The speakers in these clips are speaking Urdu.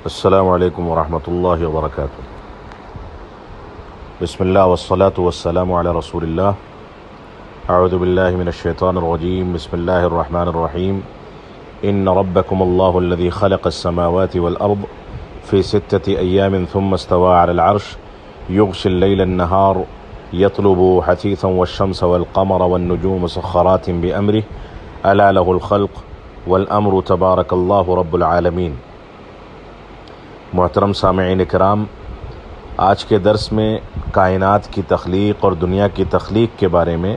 السلام علیکم ورحمۃ اللہ وبرکاتہ۔ بسم اللہ والصلاة والسلام علی رسول اللہ۔ اعوذ باللہ من الشیطان الرجیم، بسم اللہ الرحمن الرحیم۔ ان ربکم اللہ الذی خلق السماوات والارض فی 6 ایام ثم استوى علی العرش یغشی اللیل النہار یطلب حثیثا والشمس والقمر والنجوم مسخرات بامرہ الا له الخلق والامر تبارک اللہ رب العالمین۔ محترم سامعین کرام، آج کے درس میں کائنات کی تخلیق اور دنیا کی تخلیق کے بارے میں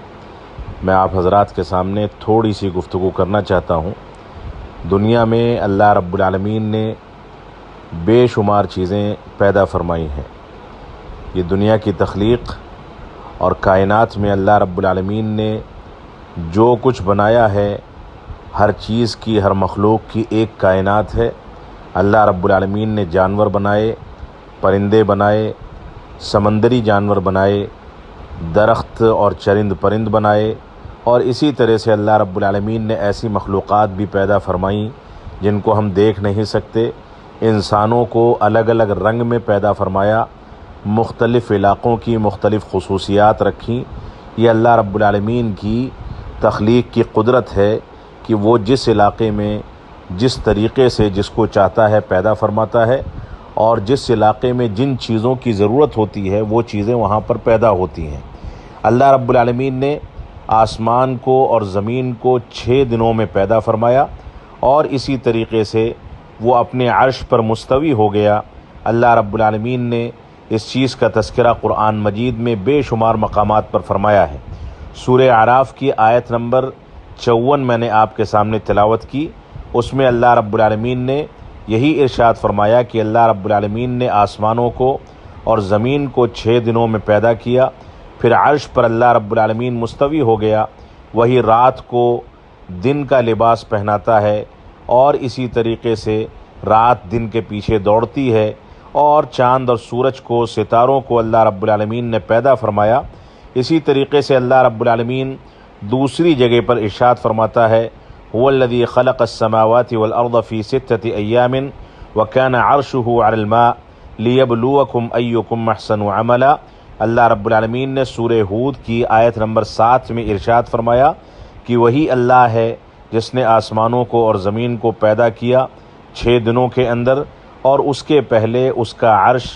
آپ حضرات کے سامنے تھوڑی سی گفتگو کرنا چاہتا ہوں۔ دنیا میں اللہ رب العالمین نے بے شمار چیزیں پیدا فرمائی ہیں۔ یہ دنیا کی تخلیق اور کائنات میں اللہ رب العالمین نے جو کچھ بنایا ہے، ہر چیز کی، ہر مخلوق کی ایک کائنات ہے۔ اللہ رب العالمین نے جانور بنائے، پرندے بنائے، سمندری جانور بنائے، درخت اور چرند پرند بنائے، اور اسی طرح سے اللہ رب العالمین نے ایسی مخلوقات بھی پیدا فرمائیں جن کو ہم دیکھ نہیں سکتے۔ انسانوں کو الگ الگ رنگ میں پیدا فرمایا، مختلف علاقوں کی مختلف خصوصیات رکھیں۔ یہ اللہ رب العالمین کی تخلیق کی قدرت ہے کہ وہ جس علاقے میں جس طریقے سے جس کو چاہتا ہے پیدا فرماتا ہے، اور جس علاقے میں جن چیزوں کی ضرورت ہوتی ہے وہ چیزیں وہاں پر پیدا ہوتی ہیں۔ اللہ رب العالمین نے آسمان کو اور زمین کو 6 دنوں میں پیدا فرمایا، اور اسی طریقے سے وہ اپنے عرش پر مستوی ہو گیا۔ اللہ رب العالمین نے اس چیز کا تذکرہ قرآن مجید میں بے شمار مقامات پر فرمایا ہے۔ سورہ اعراف کی آیت نمبر 54 میں نے آپ کے سامنے تلاوت کی۔ اس میں اللہ رب العالمین نے یہی ارشاد فرمایا کہ اللہ رب العالمین نے آسمانوں کو اور زمین کو 6 دنوں میں پیدا کیا، پھر عرش پر اللہ رب العالمین مستوی ہو گیا۔ وہی رات کو دن کا لباس پہناتا ہے، اور اسی طریقے سے رات دن کے پیچھے دوڑتی ہے، اور چاند اور سورج کو، ستاروں کو اللہ رب العالمین نے پیدا فرمایا۔ اسی طریقے سے اللہ رب العالمین دوسری جگہ پر ارشاد فرماتا ہے، هو الذي خلق السماوات والأرض في 6 أيام وكان عرشه على الماء ليبلوكم أيكم أحسن عملا۔ اللہ رب العالمین نے سورہ ہود کی آیت نمبر 7 میں ارشاد فرمایا کہ وہی اللہ ہے جس نے آسمانوں کو اور زمین کو پیدا کیا 6 دنوں کے اندر، اور اس کے پہلے اس کا عرش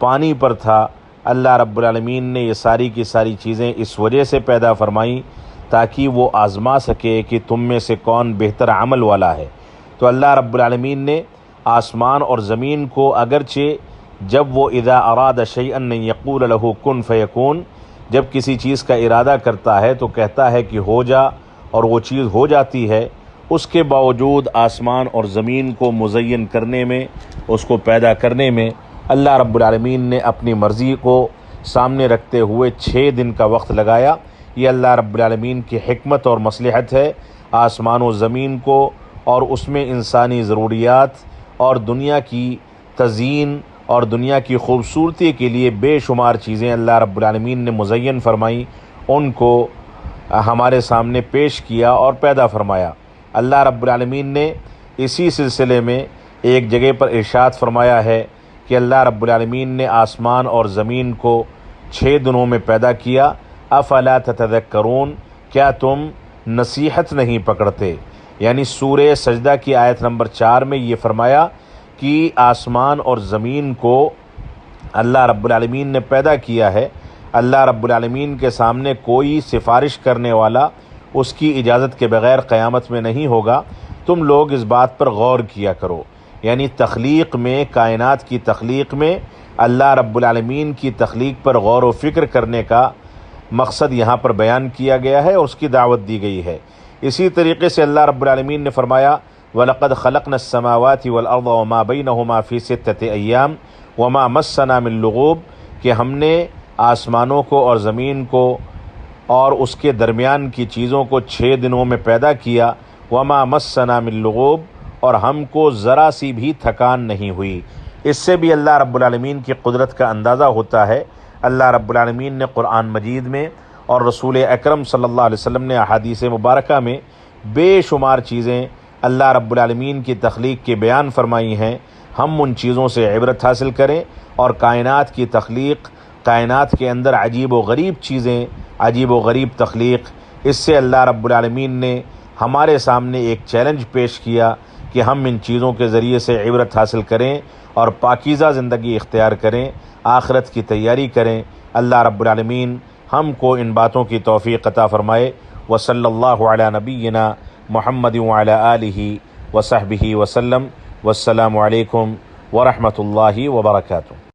پانی پر تھا۔ اللہ رب العالمین نے یہ ساری کی ساری چیزیں اس وجہ سے پیدا فرمائیں تاکہ وہ آزما سکے کہ تم میں سے کون بہتر عمل والا ہے۔ تو اللہ رب العالمین نے آسمان اور زمین کو، اگرچہ جب وہ اذا اراد شیئا ان یقول له کن فیکون، جب کسی چیز کا ارادہ کرتا ہے تو کہتا ہے کہ ہو جا، اور وہ چیز ہو جاتی ہے، اس کے باوجود آسمان اور زمین کو مزین کرنے میں، اس کو پیدا کرنے میں اللہ رب العالمین نے اپنی مرضی کو سامنے رکھتے ہوئے 6 دن کا وقت لگایا۔ یہ اللہ رب العالمین کی حکمت اور مصلحت ہے۔ آسمان و زمین کو اور اس میں انسانی ضروریات اور دنیا کی تزئین اور دنیا کی خوبصورتی کے لیے بے شمار چیزیں اللہ رب العالمین نے مزین فرمائیں، ان کو ہمارے سامنے پیش کیا اور پیدا فرمایا۔ اللہ رب العالمین نے اسی سلسلے میں ایک جگہ پر ارشاد فرمایا ہے کہ اللہ رب العالمین نے آسمان اور زمین کو 6 دنوں میں پیدا کیا۔ افلا تتذکرون، کیا تم نصیحت نہیں پکڑتے؟ یعنی سورہ سجدہ کی آیت نمبر 4 میں یہ فرمایا کہ آسمان اور زمین کو اللہ رب العالمین نے پیدا کیا ہے۔ اللہ رب العالمین کے سامنے کوئی سفارش کرنے والا اس کی اجازت کے بغیر قیامت میں نہیں ہوگا۔ تم لوگ اس بات پر غور کیا کرو۔ یعنی تخلیق میں، کائنات کی تخلیق میں اللہ رب العالمین کی تخلیق پر غور و فکر کرنے کا مقصد یہاں پر بیان کیا گیا ہے اور اس کی دعوت دی گئی ہے۔ اسی طریقے سے اللہ رب العالمین نے فرمایا، وَلَقَدْ خَلَقْنَا السَّمَاوَاتِ وَالْأَرْضَ وَمَا بَيْنَهُمَا فِي 6 أَيَّامٍ وَمَا مَسَّنَا مِن لُغُوبٍ، کہ ہم نے آسمانوں کو اور زمین کو اور اس کے درمیان کی چیزوں کو 6 دنوں میں پیدا کیا۔ وَمَا مَسَّنَا مِن لُغُوبٍ، اور ہم کو ذرا سی بھی تھکان نہیں ہوئی۔ اس سے بھی اللہ رب العالمین کی قدرت کا اندازہ ہوتا ہے۔ اللہ رب العالمین نے قرآن مجید میں اور رسول اکرم صلی اللہ علیہ وسلم نے احادیث مبارکہ میں بے شمار چیزیں اللہ رب العالمین کی تخلیق کے بیان فرمائی ہیں۔ ہم ان چیزوں سے عبرت حاصل کریں اور کائنات کی تخلیق، کائنات کے اندر عجیب و غریب چیزیں، عجیب و غریب تخلیق، اس سے اللہ رب العالمین نے ہمارے سامنے ایک چیلنج پیش کیا کہ ہم ان چیزوں کے ذریعے سے عبرت حاصل کریں اور پاکیزہ زندگی اختیار کریں، آخرت کی تیاری کریں۔ اللہ رب العالمین ہم کو ان باتوں کی توفیق عطا فرمائے۔ وصلی اللہ علی نبینا محمد وعلی آلہ وصحبہ وسلم۔ والسلام علیکم ورحمۃ اللہ وبرکاتہ۔